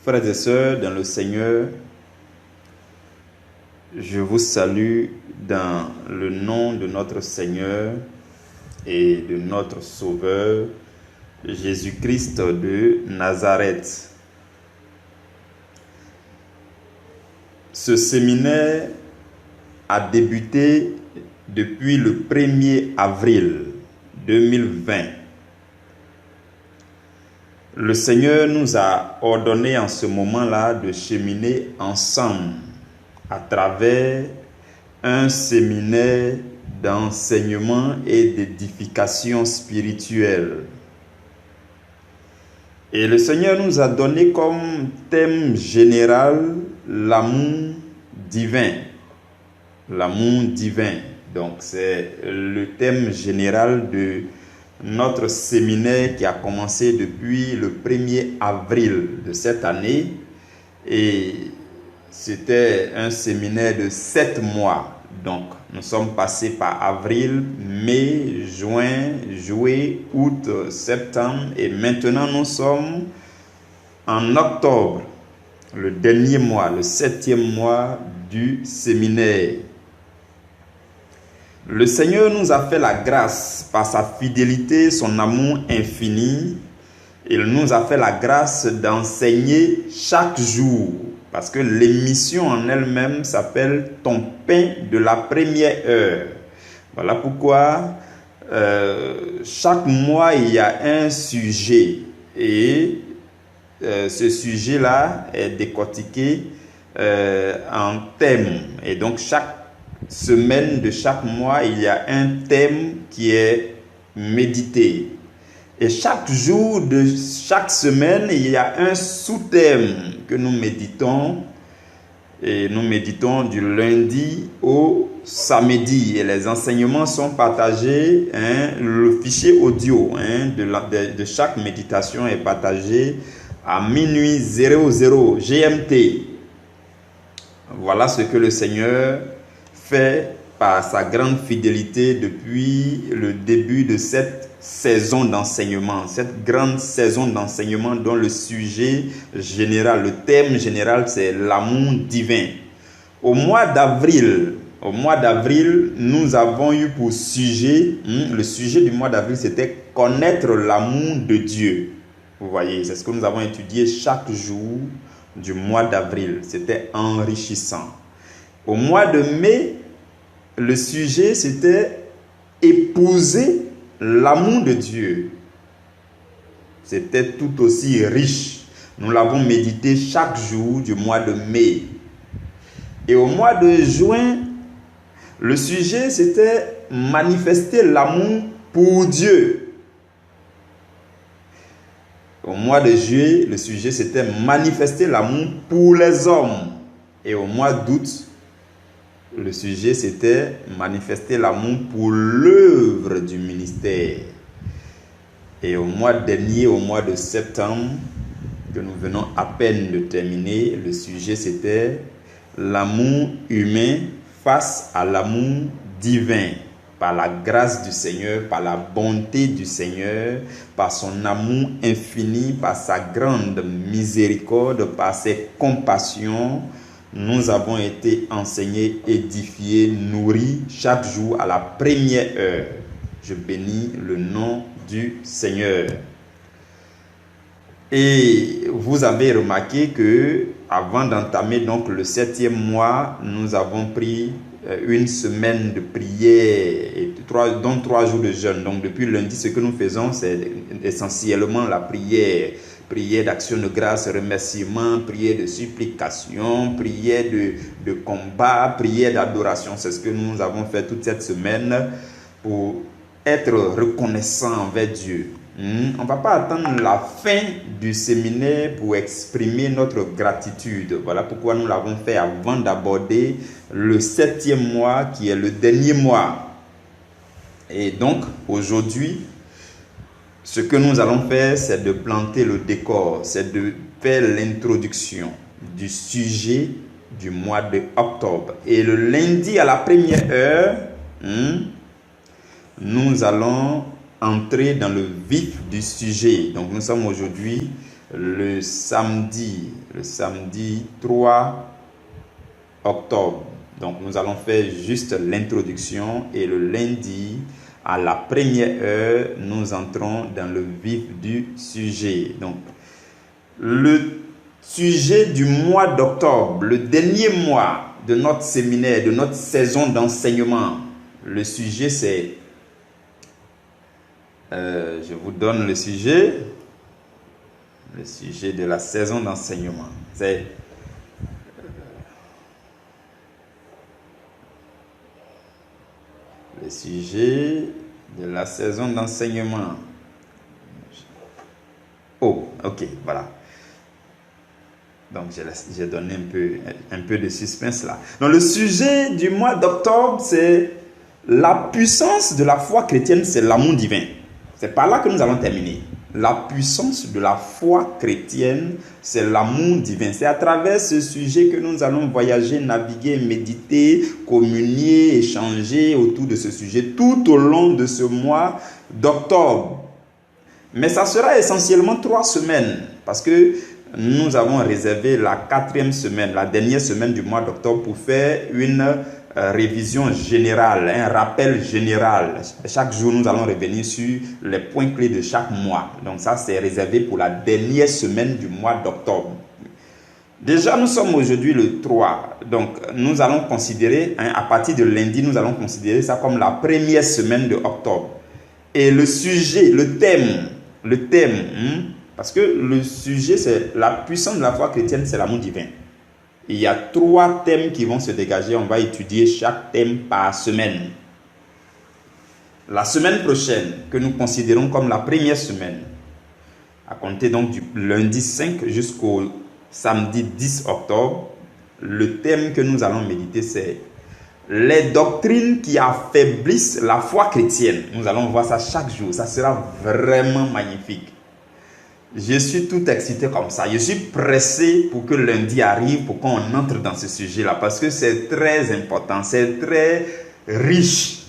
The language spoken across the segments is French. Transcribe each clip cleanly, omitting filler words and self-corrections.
Frères et sœurs dans le Seigneur, je vous salue dans le nom de notre Seigneur et de notre Sauveur, Jésus-Christ de Nazareth. Ce séminaire a débuté depuis le 1er avril 2020. Le Seigneur nous a ordonné en ce moment-là de cheminer ensemble à travers un séminaire d'enseignement et d'édification spirituelle. Et le Seigneur nous a donné comme thème général l'amour divin. L'amour divin. Donc c'est le thème général de notre séminaire qui a commencé depuis le 1er avril de cette année. Et c'était un séminaire de 7 mois. Donc nous sommes passés par avril, mai, juin, juillet, août, septembre. Et maintenant nous sommes en octobre, le dernier mois, le 7e mois du séminaire. Le Seigneur nous a fait la grâce par sa fidélité, son amour infini. Il nous a fait la grâce d'enseigner chaque jour. Parce que l'émission en elle-même s'appelle « Ton pain de la première heure ». Voilà pourquoi chaque mois, il y a un sujet. Et ce sujet-là est décortiqué en thèmes. Et donc, chaque semaine de chaque mois, il y a un thème qui est médité. Et chaque jour de chaque semaine, il y a un sous-thème que nous méditons. Et nous méditons du lundi au samedi. Et les enseignements sont partagés. Le fichier audio de chaque méditation est partagé à minuit 00 GMT. Voilà ce que le Seigneur fait par sa grande fidélité depuis le début de cette saison d'enseignement, cette grande saison d'enseignement dont le sujet général, le thème général, c'est l'amour divin. Au mois d'avril, nous avons eu pour sujet, le sujet du mois d'avril, c'était connaître l'amour de Dieu. Vous voyez, c'est ce que nous avons étudié chaque jour du mois d'avril. C'était enrichissant. Au mois de mai, le sujet, c'était épouser l'amour de Dieu. C'était tout aussi riche. Nous l'avons médité chaque jour du mois de mai. Et au mois de juin, le sujet, c'était manifester l'amour pour Dieu. Au mois de juillet, le sujet, c'était manifester l'amour pour les hommes. Et au mois d'août, le sujet, c'était manifester l'amour pour l'œuvre du ministère. Et au mois dernier, au mois de septembre, que nous venons à peine de terminer, le sujet, c'était l'amour humain face à l'amour divin. Par la grâce du Seigneur, par la bonté du Seigneur, par son amour infini, par sa grande miséricorde, par ses compassions, nous avons été enseignés, édifiés, nourris chaque jour à la première heure. Je bénis le nom du Seigneur. Et vous avez remarqué que avant d'entamer donc le 7e mois, nous avons pris une semaine de prière, dont 3 jours de jeûne. Donc depuis lundi, ce que nous faisons, c'est essentiellement la prière. Prière d'action de grâce, remerciement, prière de supplication, prière de combat, prière d'adoration. C'est ce que nous avons fait toute cette semaine pour être reconnaissant envers Dieu. On ne va pas attendre la fin du séminaire pour exprimer notre gratitude. Voilà pourquoi nous l'avons fait avant d'aborder le 7e mois qui est le dernier mois. Et donc aujourd'hui, ce que nous allons faire, c'est de planter le décor, c'est de faire l'introduction du sujet du mois d'octobre. Et le lundi à la première heure, nous allons entrer dans le vif du sujet. Donc nous sommes aujourd'hui le samedi 3 octobre. Donc nous allons faire juste l'introduction et le lundi à la première heure, nous entrons dans le vif du sujet. Donc le sujet du mois d'octobre, le dernier mois de notre séminaire, de notre saison d'enseignement, le sujet c'est, je vous donne le sujet de la saison d'enseignement, c'est le sujet de la saison d'enseignement. Oh, ok, voilà. Donc, j'ai donné un peu de suspense là. Donc, le sujet du mois d'octobre, c'est la puissance de la foi chrétienne, c'est l'amour divin. C'est par là que nous allons terminer. La puissance de la foi chrétienne, c'est l'amour divin. C'est à travers ce sujet que nous allons voyager, naviguer, méditer, communier, échanger autour de ce sujet tout au long de ce mois d'octobre. Mais ça sera essentiellement 3 semaines parce que nous avons réservé la 4e semaine, la dernière semaine du mois d'octobre pour faire une révision générale, un rappel général. Chaque jour, nous allons revenir sur les points clés de chaque mois. Donc ça, c'est réservé pour la dernière semaine du mois d'octobre. Déjà, nous sommes aujourd'hui le 3. Donc, nous allons considérer, à partir de lundi, nous allons considérer ça comme la première semaine de octobre. Et le sujet, le thème, parce que le sujet, c'est la puissance de la foi chrétienne, c'est l'amour divin. Il y a 3 thèmes qui vont se dégager. On va étudier chaque thème par semaine. La semaine prochaine, que nous considérons comme la première semaine, à compter donc du lundi 5 jusqu'au samedi 10 octobre, le thème que nous allons méditer, c'est les doctrines qui affaiblissent la foi chrétienne. Nous allons voir ça chaque jour. Ça sera vraiment magnifique. Je suis tout excité comme ça. Je suis pressé pour que lundi arrive, pour qu'on entre dans ce sujet-là. Parce que c'est très important, c'est très riche.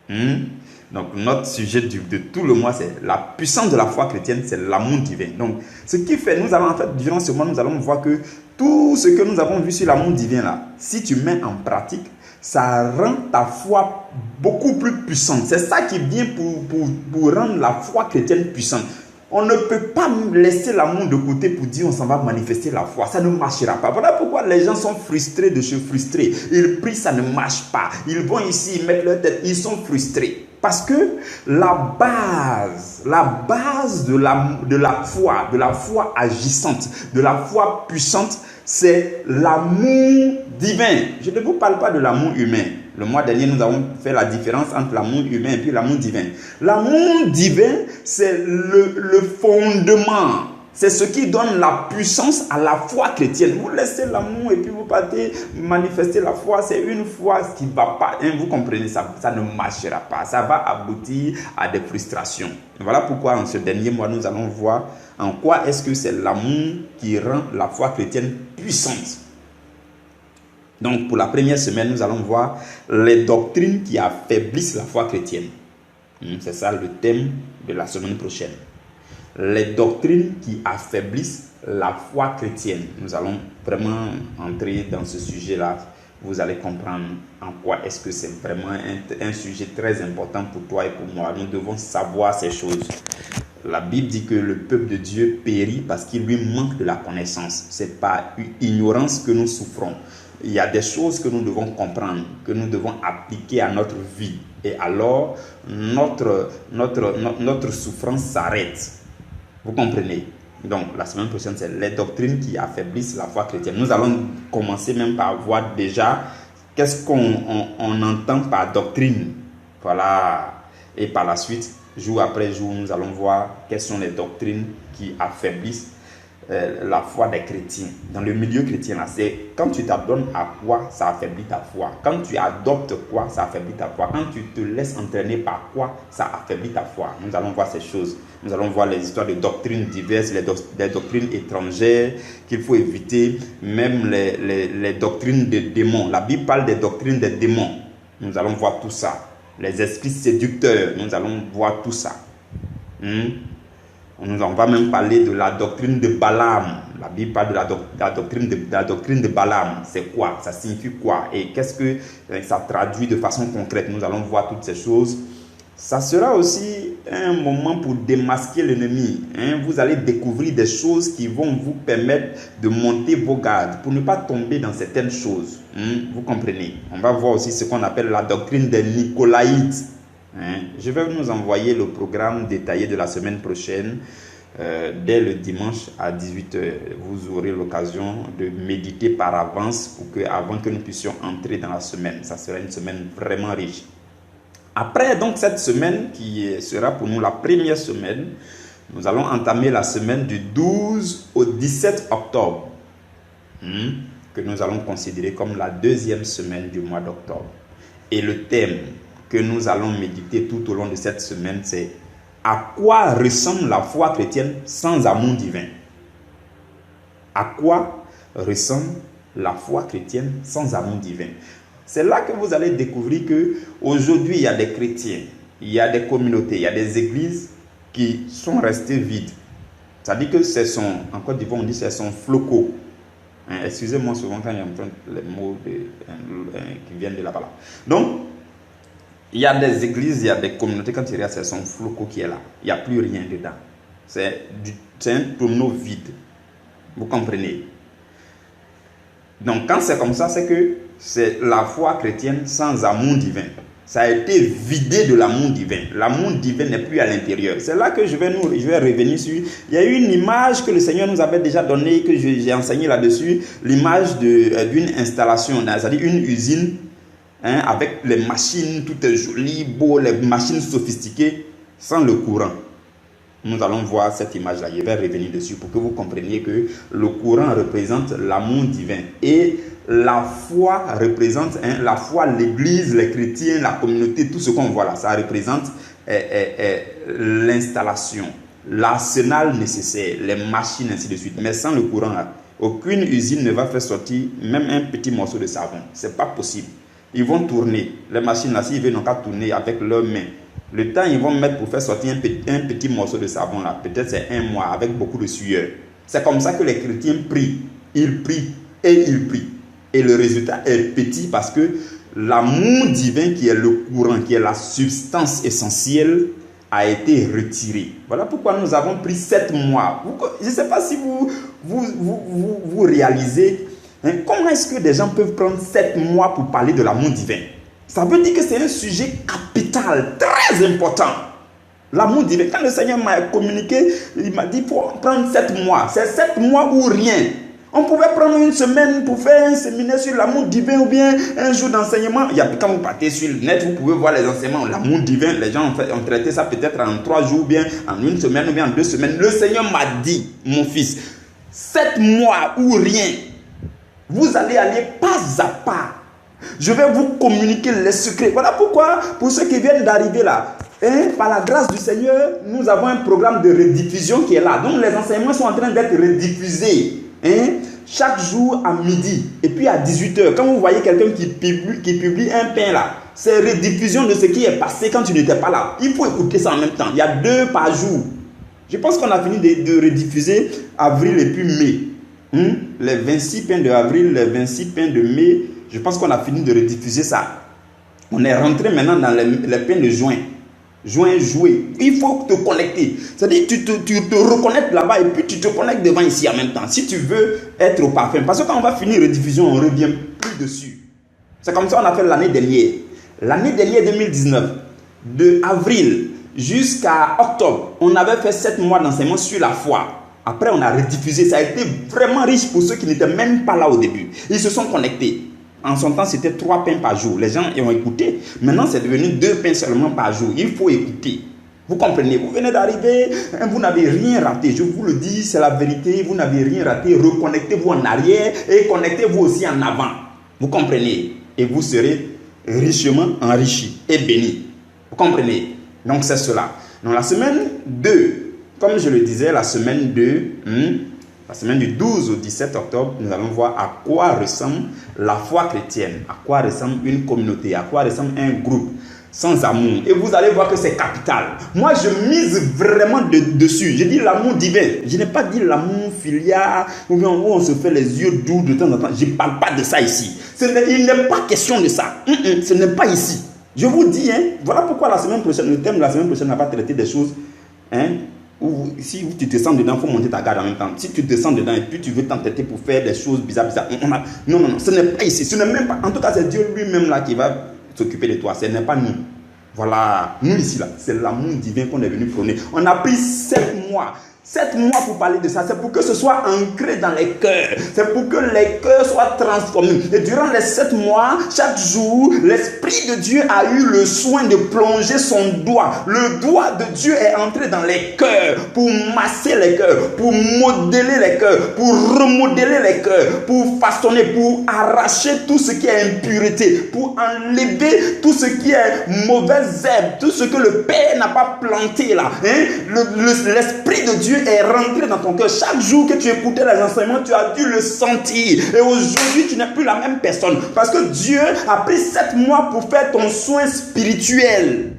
Donc, notre sujet de tout le mois, c'est la puissance de la foi chrétienne, c'est l'amour divin. Donc, ce qui fait, nous allons en fait, durant ce mois, nous allons voir que tout ce que nous avons vu sur l'amour divin là, si tu mets en pratique, ça rend ta foi beaucoup plus puissante. C'est ça qui vient pour rendre la foi chrétienne puissante. On ne peut pas laisser l'amour de côté pour dire on s'en va manifester la foi. Ça ne marchera pas. Voilà pourquoi les gens sont frustrés de se frustrer. Ils prient, ça ne marche pas. Ils vont ici, ils mettent leur tête, ils sont frustrés. Parce que la base de la foi agissante, de la foi puissante, c'est l'amour divin. Je ne vous parle pas de l'amour humain. Le mois dernier, nous avons fait la différence entre l'amour humain et puis l'amour divin. L'amour divin, c'est le fondement. C'est ce qui donne la puissance à la foi chrétienne. Vous laissez l'amour et puis vous partez manifester la foi. C'est une foi qui ne va pas. Vous comprenez, ça ne marchera pas. Ça va aboutir à des frustrations. Voilà pourquoi en ce dernier mois, nous allons voir en quoi est-ce que c'est l'amour qui rend la foi chrétienne puissante. Donc, pour la première semaine, nous allons voir les doctrines qui affaiblissent la foi chrétienne. C'est ça le thème de la semaine prochaine. Les doctrines qui affaiblissent la foi chrétienne. Nous allons vraiment entrer dans ce sujet-là. Vous allez comprendre en quoi est-ce que c'est vraiment un sujet très important pour toi et pour moi. Nous devons savoir ces choses. La Bible dit que le peuple de Dieu périt parce qu'il lui manque de la connaissance. C'est par ignorance que nous souffrons. Il y a des choses que nous devons comprendre, que nous devons appliquer à notre vie. Et alors, notre souffrance s'arrête. Vous comprenez? Donc, la semaine prochaine, c'est les doctrines qui affaiblissent la foi chrétienne. Nous allons commencer même par voir déjà qu'est-ce qu'on entend par doctrine. Voilà. Et par la suite, jour après jour, nous allons voir quelles sont les doctrines qui affaiblissent la foi des chrétiens. Dans le milieu chrétien, là, c'est quand tu t'adonnes à quoi, ça affaiblit ta foi. Quand tu adoptes quoi, ça affaiblit ta foi. Quand tu te laisses entraîner par quoi, ça affaiblit ta foi. Nous allons voir ces choses. Nous allons voir les histoires de doctrines diverses, les doctrines étrangères qu'il faut éviter, même les doctrines des démons. La Bible parle des doctrines des démons. Nous allons voir tout ça. les esprits séducteurs. Nous allons voir tout ça. On va même parler de la doctrine de Balaam. La Bible parle de la doctrine de Balaam. C'est quoi? Ça signifie quoi? Et qu'est-ce que ça traduit de façon concrète? Nous allons voir toutes ces choses. Ça sera aussi un moment pour démasquer l'ennemi. Vous allez découvrir des choses qui vont vous permettre de monter vos gardes pour ne pas tomber dans certaines choses. Vous comprenez? On va voir aussi ce qu'on appelle la doctrine des Nicolaïtes. Je vais nous envoyer le programme détaillé de la semaine prochaine. Dès le dimanche à 18 h, vous aurez l'occasion de méditer par avance avant que nous puissions entrer dans la semaine. Ça sera une semaine vraiment riche. Après donc cette semaine qui sera pour nous la première semaine, nous allons entamer la semaine du 12 au 17 octobre, que nous allons considérer comme la deuxième semaine du mois d'octobre. Et le thème que nous allons méditer tout au long de cette semaine, c'est à quoi ressemble la foi chrétienne sans amour divin? À quoi ressemble la foi chrétienne sans amour divin? C'est là que vous allez découvrir que aujourd'hui il y a des chrétiens, il y a des communautés, il y a des églises qui sont restées vides. C'est-à-dire que en Côte d'Ivoire on dit c'est son floco. Excusez-moi souvent quand j'entends les mots qui viennent de là-bas. Donc, il y a des églises, il y a des communautés, quand tu regardes, c'est son floco qui est là. Il n'y a plus rien dedans. C'est un tonneau vide. Vous comprenez? Donc, quand c'est comme ça, c'est que c'est la foi chrétienne sans amour divin. Ça a été vidé de l'amour divin. L'amour divin n'est plus à l'intérieur. C'est là que je vais revenir sur. Il y a eu une image que le Seigneur nous avait déjà donnée, que j'ai enseigné là-dessus. L'image d'une installation, c'est-à-dire une usine, avec les machines, tout est joli, beau, les machines sophistiquées, sans le courant. Nous allons voir cette image-là. Je vais revenir dessus pour que vous compreniez que le courant représente l'amour divin. Et la foi représente, la foi, l'église, les chrétiens, la communauté, tout ce qu'on voit là, ça représente l'installation, l'arsenal nécessaire, les machines, ainsi de suite. Mais sans le courant là, aucune usine ne va faire sortir même un petit morceau de savon. Ce n'est pas possible. Ils vont tourner. Les machines là, s'ils veulent, n'ont qu'à tourner avec leurs mains. Le temps ils vont mettre pour faire sortir un petit morceau de savon là, peut-être c'est 1 mois avec beaucoup de sueur. C'est comme ça que les chrétiens prient. Ils prient et ils prient. Et le résultat est petit parce que l'amour divin qui est le courant, qui est la substance essentielle, a été retiré. Voilà pourquoi nous avons pris 7 mois. Je ne sais pas si vous réalisez, comment est-ce que des gens peuvent prendre 7 mois pour parler de l'amour divin? Ça veut dire que c'est un sujet capital, très important. L'amour divin. Quand le Seigneur m'a communiqué, il m'a dit qu'il faut prendre 7 mois. C'est 7 mois ou rien. On pouvait prendre une semaine pour faire un séminaire sur l'amour divin ou bien un jour d'enseignement. Quand vous partez sur le net, vous pouvez voir les enseignements. L'amour divin, les gens ont traité ça peut-être en 3 jours, ou bien en 1 semaine, ou bien en 2 semaines. Le Seigneur m'a dit, mon fils, 7 mois ou rien, vous allez aller pas à pas. Je vais vous communiquer les secrets. Voilà pourquoi, pour ceux qui viennent d'arriver là, par la grâce du Seigneur, nous avons un programme de rediffusion qui est là. Donc les enseignements sont en train d'être rediffusés. Chaque jour à midi et puis à 18 h. Quand vous voyez quelqu'un qui publie un pain là, c'est rediffusion de ce qui est passé quand tu n'étais pas là. Il faut écouter ça en même temps. Il y a 2 par jour. Je pense qu'on a fini de rediffuser avril et puis mai. Les 26 pains de avril, les 26 pains de mai. Je pense qu'on a fini de rediffuser ça. On est rentré maintenant dans les pains de juin. Juin, juillet. Il faut te connecter. C'est-à-dire tu te reconnectes là-bas et puis tu te connectes devant ici en même temps. Si tu veux être au parfum. Parce que quand on va finir rediffusion, on ne revient plus dessus. C'est comme ça qu'on a fait l'année dernière. L'année dernière 2019, de avril jusqu'à octobre, on avait fait 7 mois d'enseignement sur la foi. Après, on a rediffusé. Ça a été vraiment riche pour ceux qui n'étaient même pas là au début. Ils se sont connectés. En son temps, c'était 3 pains par jour. Les gens ont écouté. Maintenant, c'est devenu 2 pains seulement par jour. Il faut écouter. Vous comprenez? Vous venez d'arriver, vous n'avez rien raté. Je vous le dis, c'est la vérité. Vous n'avez rien raté. Reconnectez-vous en arrière et connectez-vous aussi en avant. Vous comprenez? Et vous serez richement enrichis et bénis. Vous comprenez? Donc, c'est cela. Donc, la semaine 2, comme je le disais, la semaine 2, la semaine du 12 au 17 octobre, nous allons voir à quoi ressemble la foi chrétienne, à quoi ressemble une communauté, à quoi ressemble un groupe. sans amour. Et vous allez voir que c'est capital. Moi, je mise vraiment dessus. Je dis l'amour divin. Je n'ai pas dit l'amour filial où on se fait les yeux doux de temps en temps. Je ne parle pas de ça ici. Il n'est pas question de ça. Ce n'est pas ici. Je vous dis, voilà pourquoi la semaine prochaine, le thème de la semaine prochaine n'a pas traité des choses. Où, si tu te sens dedans, il faut monter ta garde en même temps. Si tu te sens dedans et puis tu veux t'entêter pour faire des choses bizarres. Non, ce n'est pas ici. Ce n'est même pas. En tout cas, c'est Dieu lui-même là qui va s'occuper de toi. Ce n'est pas nous. Voilà, nous ici là, c'est l'amour divin qu'on est venu prôner. On a pris 7 mois. 7 mois pour parler de ça, c'est pour que ce soit ancré dans les cœurs. C'est pour que les cœurs soient transformés. Et durant les 7 mois, chaque jour, l'Esprit de Dieu a eu le soin de plonger son doigt. Le doigt de Dieu est entré dans les cœurs pour masser les cœurs, pour modeler les cœurs, pour remodeler les cœurs, pour façonner, pour arracher tout ce qui est impureté, pour enlever tout ce qui est mauvaise herbe, tout ce que le Père n'a pas planté là. L'Esprit de Dieu est rentré dans ton cœur. Chaque jour que tu écoutais les enseignements, tu as dû le sentir. Et aujourd'hui, tu n'es plus la même personne. Parce que Dieu a pris 7 mois pour faire ton soin spirituel.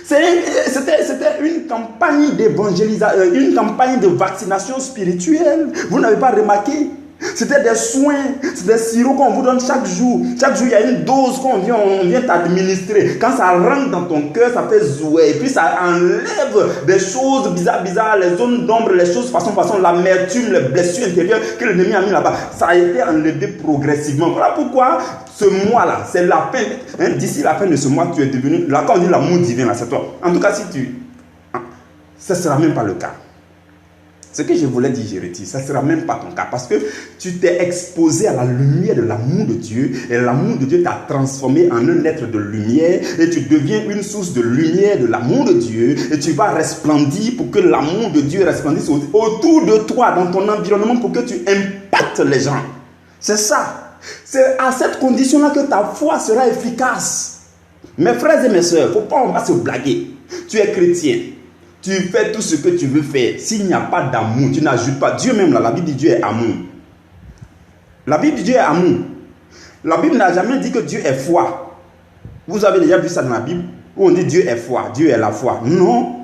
C'était une campagne d'évangélisation, une campagne de vaccination spirituelle. Vous n'avez pas remarqué? C'était des soins, c'est des sirops qu'on vous donne chaque jour. Chaque jour, il y a une dose qu'on vient t'administrer. Quand ça rentre dans ton cœur, ça fait zouer. Et puis ça enlève des choses bizarres, les zones d'ombre, les choses façon, l'amertume, les blessures intérieures que l'ennemi a mis là-bas. Ça a été enlevé progressivement. Voilà pourquoi ce mois-là, c'est la fin. D'ici la fin de ce mois, tu es devenu, là quand on dit l'amour divin, là, c'est toi. En tout cas, ce ne sera même pas le cas. Ce que je voulais dire, je retire, ça ne sera même pas ton cas parce que tu t'es exposé à la lumière de l'amour de Dieu et l'amour de Dieu t'a transformé en un être de lumière et tu deviens une source de lumière de l'amour de Dieu et tu vas resplendir pour que l'amour de Dieu resplendisse autour de toi, dans ton environnement pour que tu impactes les gens. C'est ça. C'est à cette condition-là que ta foi sera efficace. Mes frères et mes sœurs, il ne faut pas on va se blaguer. Tu es chrétien. Tu fais tout ce que tu veux faire. S'il n'y a pas d'amour, tu n'ajoutes pas. Dieu même, là, la Bible dit Dieu est amour. La Bible dit Dieu est amour. La Bible n'a jamais dit que Dieu est foi. Vous avez déjà vu ça dans la Bible où on dit Dieu est foi, Dieu est la foi. Non.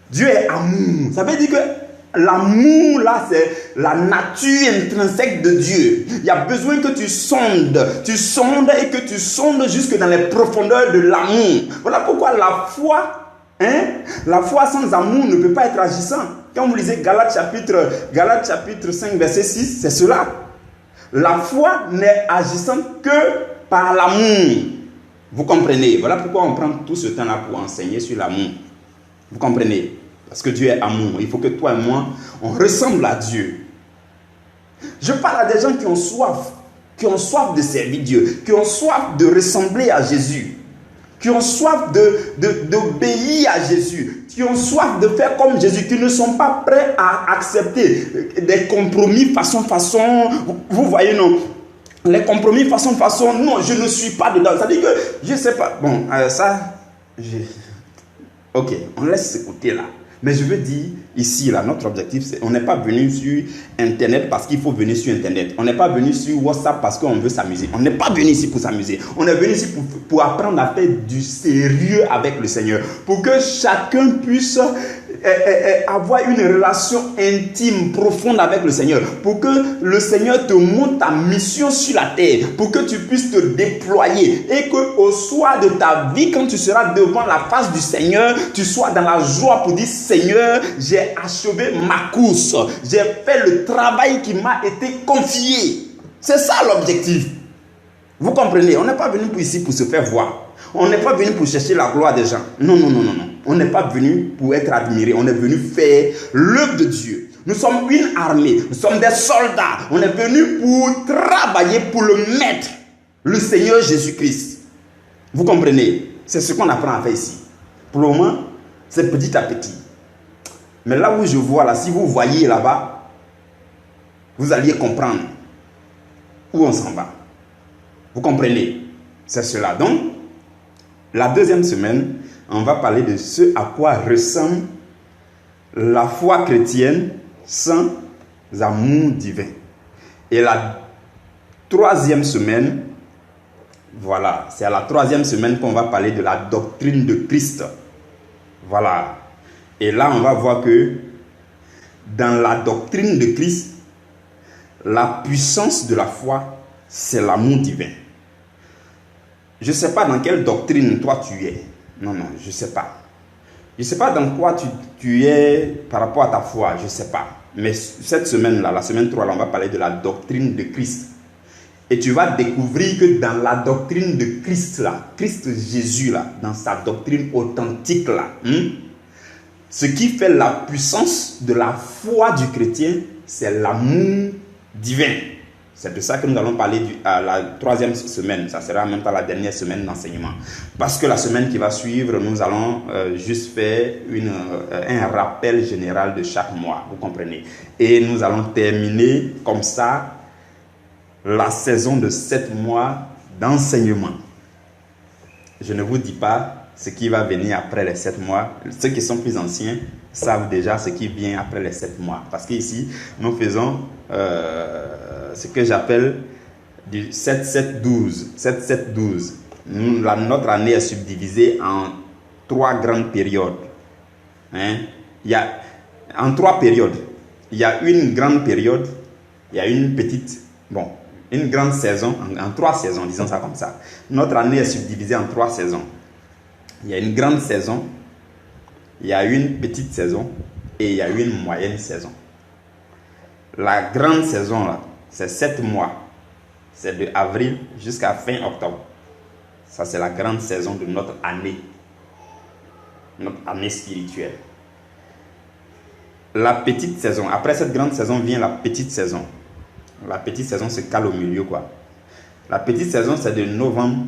Dieu est amour. Ça veut dire que l'amour, là, c'est la nature intrinsèque de Dieu. Il y a besoin que tu sondes et que tu sondes jusque dans les profondeurs de l'amour. Voilà pourquoi la foi... La foi sans amour ne peut pas être agissant. Quand vous lisez Galates chapitre 5 verset 6, c'est cela. La foi n'est agissante que par l'amour. Vous comprenez? Voilà pourquoi on prend tout ce temps-là pour enseigner sur l'amour. Vous comprenez? Parce que Dieu est amour. Il faut que toi et moi, on ressemble à Dieu. Je parle à des gens qui ont soif de servir Dieu, qui ont soif de ressembler à Jésus, qui ont soif d'obéir à Jésus, qui ont soif de faire comme Jésus, qui ne sont pas prêts à accepter des compromis façon. Vous voyez, non? Les compromis façon, non, je ne suis pas dedans. Ça dit que, je ne sais pas. Bon, ok, on laisse ce côté-là. Mais je veux dire, ici, là, notre objectif, c'est on n'est pas venu sur Internet parce qu'il faut venir sur Internet. On n'est pas venu sur WhatsApp parce qu'on veut s'amuser. On n'est pas venu ici pour s'amuser. On est venu ici pour apprendre à faire du sérieux avec le Seigneur. Pour que chacun puisse avoir une relation intime, profonde avec le Seigneur. Pour que le Seigneur te montre ta mission sur la terre. Pour que tu puisses te déployer. Et qu'au soir de ta vie, quand tu seras devant la face du Seigneur, tu sois dans la joie pour dire: Seigneur, j'ai achevé ma course. J'ai fait le travail qui m'a été confié. C'est ça l'objectif. Vous comprenez? On n'est pas venu ici pour se faire voir. On n'est pas venu pour chercher la gloire des gens. Non. On n'est pas venu pour être admiré. On est venu faire l'œuvre de Dieu. Nous sommes une armée. Nous sommes des soldats. On est venu pour travailler pour le Maître, le Seigneur Jésus-Christ. Vous comprenez? C'est ce qu'on apprend à faire ici. Pour le moment, c'est petit à petit. Mais là où je vois, là, si vous voyez là-bas, vous alliez comprendre où on s'en va. Vous comprenez? C'est cela. Donc, la deuxième semaine, on va parler de ce à quoi ressemble la foi chrétienne sans amour divin. Et la troisième semaine, Voilà, c'est à la 3e semaine qu'on va parler de la doctrine de Christ. Voilà. Et là, on va voir que dans la doctrine de Christ, la puissance de la foi, c'est l'amour divin. Je ne sais pas dans quelle doctrine toi tu es. Non, je ne sais pas. Je ne sais pas dans quoi tu es par rapport à ta foi, je ne sais pas. Mais cette semaine-là, la semaine 3, là, on va parler de la doctrine de Christ. Et tu vas découvrir que dans la doctrine de Christ, là, Christ Jésus, là, dans sa doctrine authentique, là, ce qui fait la puissance de la foi du chrétien, c'est l'amour divin. C'est de ça que nous allons parler à la 3e semaine. Ça sera même pas la dernière semaine d'enseignement. Parce que la semaine qui va suivre, nous allons juste faire un rappel général de chaque mois. Vous comprenez? Et nous allons terminer comme ça la saison de 7 mois d'enseignement. Je ne vous dis pas ce qui va venir après les 7 mois. Ceux qui sont plus anciens savent déjà ce qui vient après les 7 mois. Parce qu'ici, nous faisons ce que j'appelle du 7-7-12. 7-7-12. Notre année est subdivisée en 3 grandes périodes. En 3 périodes. Il y a une grande période, il y a une petite... une grande saison, en 3 saisons, disons ça comme ça. Notre année est subdivisée en 3 saisons. Il y a une grande saison, il y a une petite saison et il y a une moyenne saison. La grande saison, là, c'est 7 mois. C'est de avril jusqu'à fin octobre. Ça, c'est la grande saison de notre année spirituelle. La petite saison, après cette grande saison vient la petite saison. La petite saison se cale au milieu, quoi. La petite saison, c'est de novembre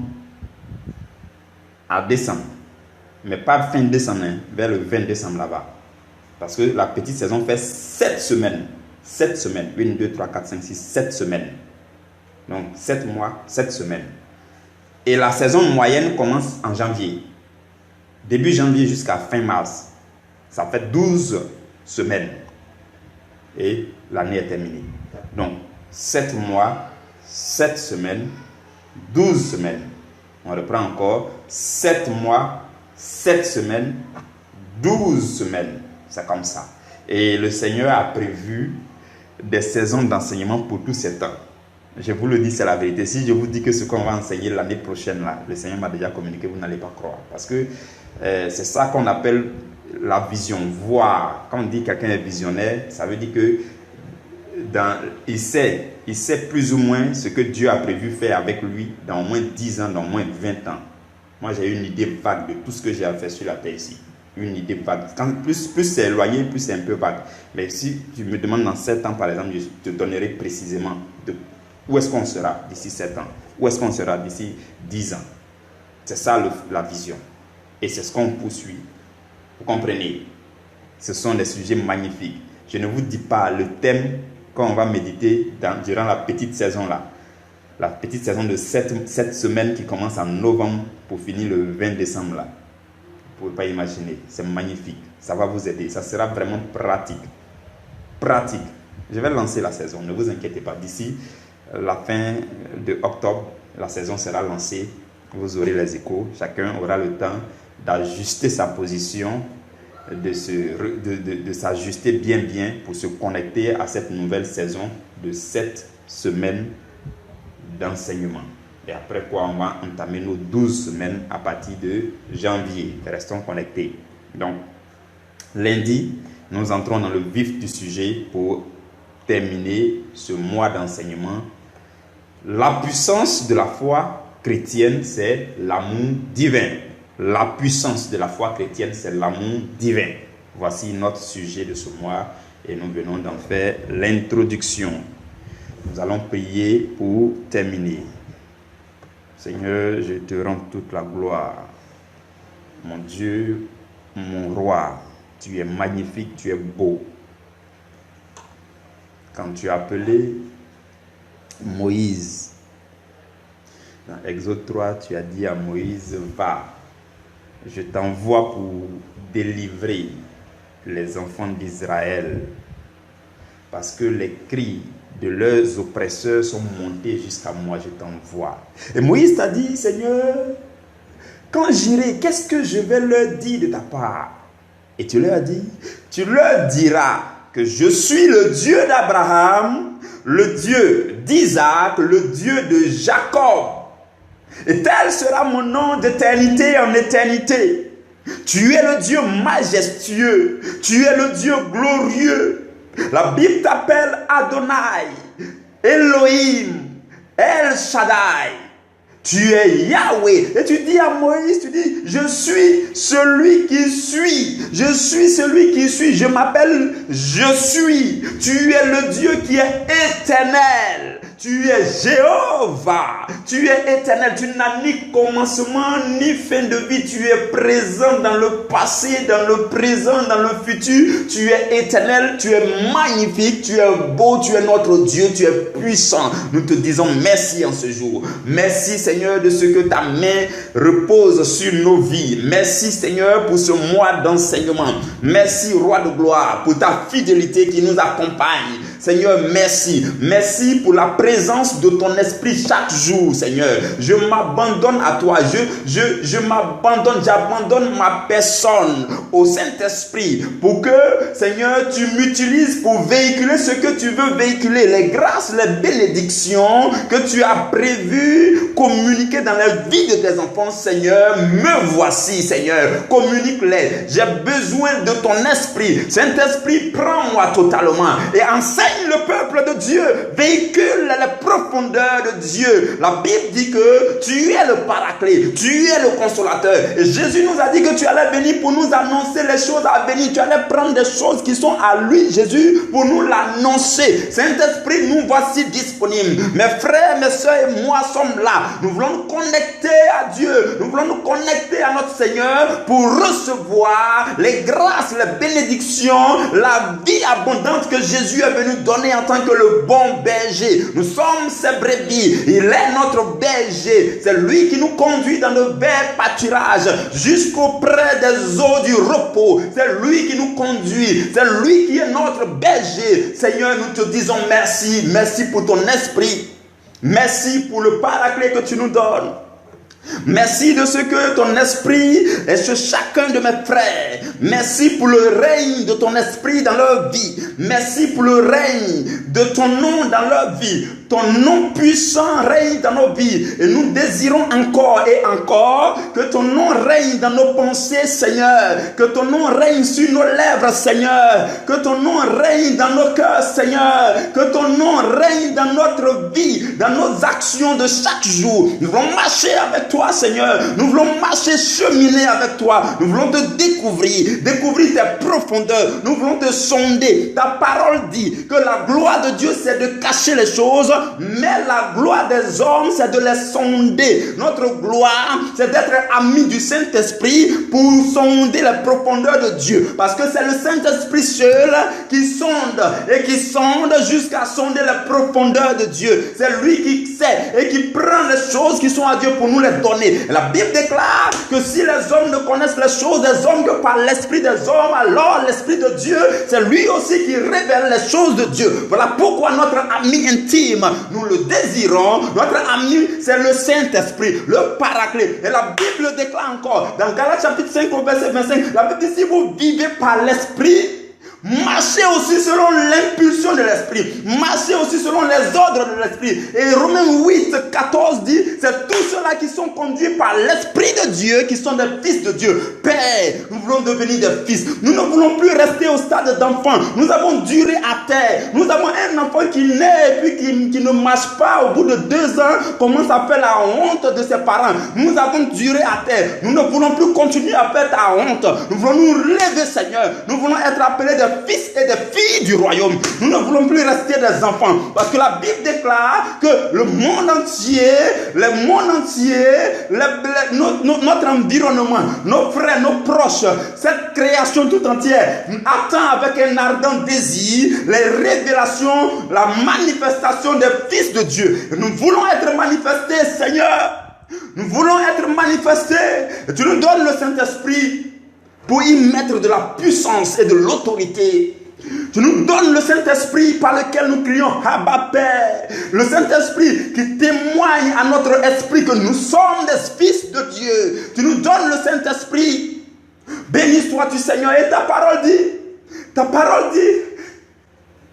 à décembre. Mais pas fin décembre, vers le 20 décembre là-bas. Parce que la petite saison fait 7 semaines. 7 semaines. 1, 2, 3, 4, 5, 6, 7 semaines. Donc 7 mois, 7 semaines. Et la saison moyenne commence en janvier. Début janvier jusqu'à fin mars. Ça fait 12 semaines. Et l'année est terminée. Donc 7 mois, 7 semaines, 12 semaines. On reprend encore 7 mois, 7 semaines, 12 semaines. C'est comme ça. Et le Seigneur a prévu des saisons d'enseignement pour tous ces temps. Je vous le dis, c'est la vérité. Si je vous dis que ce qu'on va enseigner l'année prochaine, là, le Seigneur m'a déjà communiqué, vous n'allez pas croire. Parce que c'est ça qu'on appelle la vision. Voir. Quand on dit quelqu'un est visionnaire, ça veut dire que il sait plus ou moins ce que Dieu a prévu faire avec lui dans au moins 10 ans, dans au moins 20 ans. Moi, j'ai une idée vague de tout ce que j'ai à faire sur la terre ici. Une idée vague. Plus c'est éloigné, plus c'est un peu vague. Mais si tu me demandes dans 7 ans, par exemple, je te donnerai précisément où est-ce qu'on sera d'ici 7 ans. Où est-ce qu'on sera d'ici 10 ans. C'est ça la vision. Et c'est ce qu'on poursuit. Vous comprenez? Ce sont des sujets magnifiques. Je ne vous dis pas le thème qu'on va méditer durant la petite saison là. La petite saison de 7 semaines qui commence en novembre pour finir le 20 décembre là. Vous ne pouvez pas imaginer. C'est magnifique. Ça va vous aider. Ça sera vraiment pratique. Pratique. Je vais lancer la saison. Ne vous inquiétez pas. D'ici la fin de octobre, la saison sera lancée. Vous aurez les échos. Chacun aura le temps d'ajuster sa position, de s'ajuster bien pour se connecter à cette nouvelle saison de 7 semaines d'enseignement. Et après quoi, on va entamer nos 12 semaines à partir de janvier. Restons connectés. Donc, lundi, nous entrons dans le vif du sujet pour terminer ce mois d'enseignement. La puissance de la foi chrétienne, c'est l'amour divin. La puissance de la foi chrétienne, c'est l'amour divin. Voici notre sujet de ce mois et nous venons d'en faire l'introduction. Nous allons prier pour terminer. Seigneur, je te rends toute la gloire. Mon Dieu, mon roi, tu es magnifique, tu es beau. Quand tu as appelé Moïse, dans Exode 3, tu as dit à Moïse, va, je t'envoie pour délivrer les enfants d'Israël. Parce que les cris de leurs oppresseurs sont montés jusqu'à moi, je t'envoie. Et Moïse t'a dit, Seigneur, quand j'irai, qu'est-ce que je vais leur dire de ta part? Et tu leur as dit, tu leur diras que je suis le Dieu d'Abraham, le Dieu d'Isaac, le Dieu de Jacob. Et tel sera mon nom d'éternité en éternité. Tu es le Dieu majestueux, tu es le Dieu glorieux. La Bible t'appelle Adonai, Elohim, El Shaddai. Tu es Yahweh. Et tu dis à Moïse, tu dis, je suis celui qui suis. Je suis celui qui suis. Je m'appelle je suis. Tu es le Dieu qui est éternel. Tu es Jéhovah. Tu es éternel. Tu n'as ni commencement ni fin de vie. Tu es présent dans le passé, dans le présent, dans le futur. Tu es éternel. Tu es magnifique. Tu es beau. Tu es notre Dieu. Tu es puissant. Nous te disons merci en ce jour. Merci Seigneur de ce que ta main repose sur nos vies. Merci Seigneur pour ce mois d'enseignement. Merci Roi de gloire pour ta fidélité qui nous accompagne. Seigneur, merci. Merci pour la présence de ton esprit chaque jour, Seigneur. Je m'abandonne à toi. Je m'abandonne, j'abandonne ma personne au Saint-Esprit pour que, Seigneur, tu m'utilises pour véhiculer ce que tu veux véhiculer. Les grâces, les bénédictions que tu as prévues communiquer dans la vie de tes enfants, Seigneur. Me voici, Seigneur. Communique-les. J'ai besoin de ton esprit. Saint-Esprit, prends-moi totalement et enseigne le peuple de Dieu, véhicule les profondeurs de Dieu. La Bible dit que tu es le paraclet, tu es le consolateur. Et Jésus nous a dit que tu allais venir pour nous annoncer les choses à venir. Tu allais prendre des choses qui sont à lui, Jésus, pour nous l'annoncer. Saint-Esprit, nous voici disponibles. Mes frères, mes soeurs et moi sommes là. Nous voulons nous connecter à Dieu. Nous voulons nous connecter à notre Seigneur pour recevoir les grâces, les bénédictions, la vie abondante que Jésus est venu donner en tant que le bon berger. Nous sommes ses brebis. Il est notre berger. C'est lui qui nous conduit dans le vert pâturage jusqu'auprès des eaux du repos. C'est lui qui nous conduit. C'est lui qui est notre berger. Seigneur, nous te disons merci. Merci pour ton esprit. Merci pour le paraclet que tu nous donnes. Merci de ce que ton esprit est sur chacun de mes frères. Merci pour le règne de ton esprit dans leur vie. Merci pour le règne de ton nom dans leur vie. Ton nom puissant règne dans nos vies. Et nous désirons encore et encore que ton nom règne dans nos pensées, Seigneur. Que ton nom règne sur nos lèvres, Seigneur. Que ton nom règne dans nos cœurs, Seigneur. Que ton nom règne dans notre vie, dans nos actions de chaque jour. Nous voulons marcher avec toi, Seigneur. Nous voulons marcher, cheminer avec toi. Nous voulons te découvrir tes profondeurs. Nous voulons te sonder. Ta parole dit que la gloire de Dieu, c'est de cacher les choses, mais la gloire des hommes, c'est de les sonder. Notre gloire, c'est d'être amis du Saint-Esprit pour sonder les profondeurs de Dieu. Parce que c'est le Saint-Esprit seul qui sonde et qui sonde jusqu'à sonder les profondeurs de Dieu. C'est lui qui sait et qui prend les choses qui sont à Dieu pour nous les donner. La Bible déclare que si les hommes ne connaissent les choses des hommes que par l'Esprit des hommes, alors l'Esprit de Dieu, c'est lui aussi qui révèle les choses de Dieu. Voilà pourquoi notre ami intime, nous le désirons. Notre ami, c'est le Saint-Esprit, le paraclet. Et la Bible déclare encore, dans Galates chapitre 5 au verset 25, la Bible dit, si vous vivez par l'Esprit, marchez aussi selon l'impulsion de l'Esprit. Marchez aussi selon les ordres de l'Esprit. Et Romains 8, 14 dit, c'est tous ceux-là qui sont conduits par l'Esprit de Dieu, qui sont des fils de Dieu. Père, nous voulons devenir des fils. Nous ne voulons plus rester au stade d'enfant. Nous avons duré à terre. Nous avons un enfant qui naît et puis qui ne marche pas au bout de 2 ans, commence à faire la honte de ses parents. Nous avons duré à terre. Nous ne voulons plus continuer à faire ta honte. Nous voulons nous lever, Seigneur. Nous voulons être appelés des fils et des filles du royaume. Nous ne voulons plus rester des enfants. Parce que la Bible déclare que le monde entier, notre environnement, nos frères, nos proches, cette création tout entière attend avec un ardent désir les révélations, la manifestation des fils de Dieu. Nous voulons être manifestés, Seigneur. Nous voulons être manifestés. Et tu nous donnes le Saint-Esprit pour y mettre de la puissance et de l'autorité Tu nous donnes le Saint-Esprit par lequel nous crions Abba Père. Le Saint-Esprit qui témoigne à notre esprit que nous sommes des fils de Dieu. Tu nous donnes le Saint-Esprit. Béni sois-tu Seigneur. Et ta parole dit,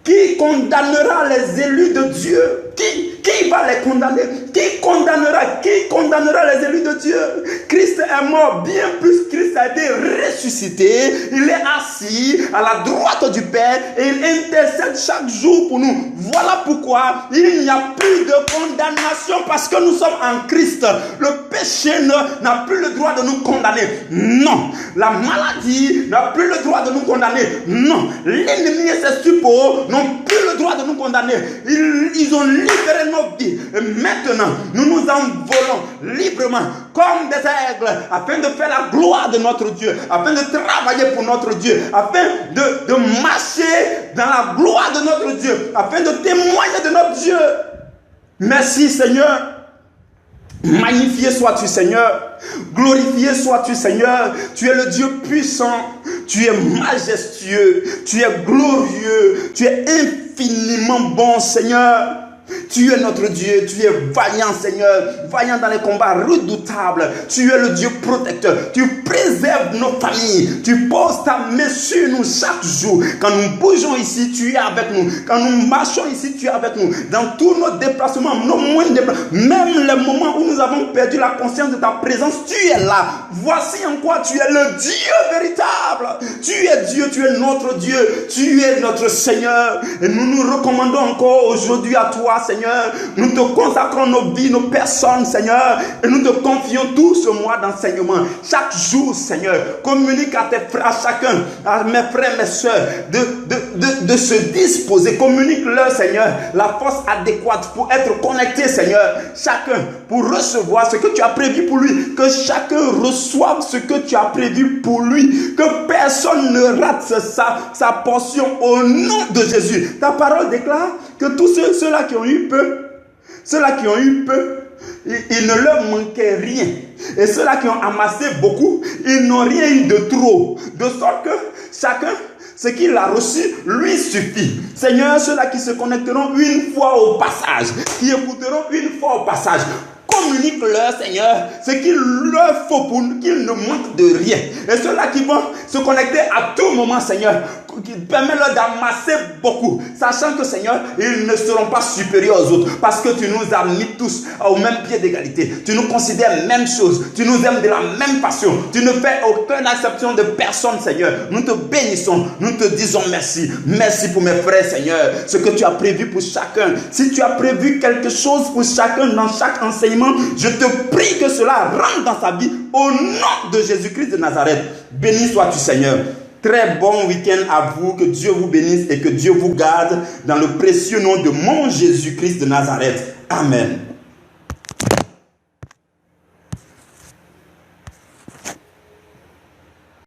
qui condamnera les élus de Dieu? Qui va les condamner? Qui condamnera les élus de Dieu? Christ est mort, bien plus Christ a été ressuscité. Il est assis à la droite du Père et il intercède chaque jour pour nous. Voilà pourquoi il n'y a plus de condamnation parce que nous sommes en Christ. Le péché n'a plus le droit de nous condamner. Non. La maladie n'a plus le droit de nous condamner. Non. L'ennemi et ses suppôts n'ont plus le droit de nous condamner. Ils ont libéré nos vies. Et maintenant, nous nous envolons librement comme des aigles afin de faire la gloire de notre Dieu, afin de travailler pour notre Dieu, afin de marcher dans la gloire de notre Dieu, afin de témoigner de notre Dieu. Merci Seigneur. Magnifié sois-tu Seigneur. Glorifié sois-tu Seigneur. Tu es le Dieu puissant. Tu es majestueux. Tu es glorieux. Tu es infiniment bon Seigneur. Tu es notre Dieu, tu es vaillant Seigneur, vaillant dans les combats redoutables. Tu es le Dieu protecteur, tu préserves nos familles, tu poses ta main sur nous chaque jour. Quand nous bougeons ici, tu es avec nous. Quand nous marchons ici, tu es avec nous. Dans tous nos déplacements, nos moindres déplacements, même les moments où nous avons perdu la conscience de ta présence, tu es là. Voici en quoi tu es le Dieu véritable. Tu es Dieu, tu es notre Dieu, tu es notre Seigneur. Et nous nous recommandons encore aujourd'hui à toi Seigneur, nous te consacrons nos vies, nos personnes, Seigneur, et nous te confions tout ce mois d'enseignement. Chaque jour, Seigneur, communique à tes frères, à chacun, à mes frères, mes soeurs, de se disposer. Communique-leur, Seigneur, la force adéquate pour être connecté, Seigneur. Chacun pour recevoir ce que tu as prévu pour lui. Que chacun reçoive ce que tu as prévu pour lui. Que personne ne rate sa portion au nom de Jésus. Ta parole déclare que tous ceux-là qui ont eu peu, il ne leur manquait rien. Et ceux-là qui ont amassé beaucoup, ils n'ont rien eu de trop. De sorte que chacun, ce qu'il a reçu, lui suffit. Seigneur, ceux-là qui se connecteront une fois au passage, qui écouteront une fois au passage, communique-leur, Seigneur, ce qu'il leur faut pour qu'ils ne manquent de rien. Et ceux-là qui vont se connecter à tout moment, Seigneur, qui permet-leur d'amasser beaucoup, sachant que, Seigneur, ils ne seront pas supérieurs aux autres, parce que tu nous as mis tous au même pied d'égalité. Tu nous considères même chose. Tu nous aimes de la même passion. Tu ne fais aucune exception de personne, Seigneur. Nous te bénissons. Nous te disons merci. Merci pour mes frères, Seigneur. Ce que tu as prévu pour chacun. Si tu as prévu quelque chose pour chacun dans chaque enseignement, je te prie que cela rentre dans sa vie au nom de Jésus-Christ de Nazareth. Béni sois-tu, Seigneur. Très bon week-end à vous. Que Dieu vous bénisse et que Dieu vous garde dans le précieux nom de mon Jésus-Christ de Nazareth. Amen.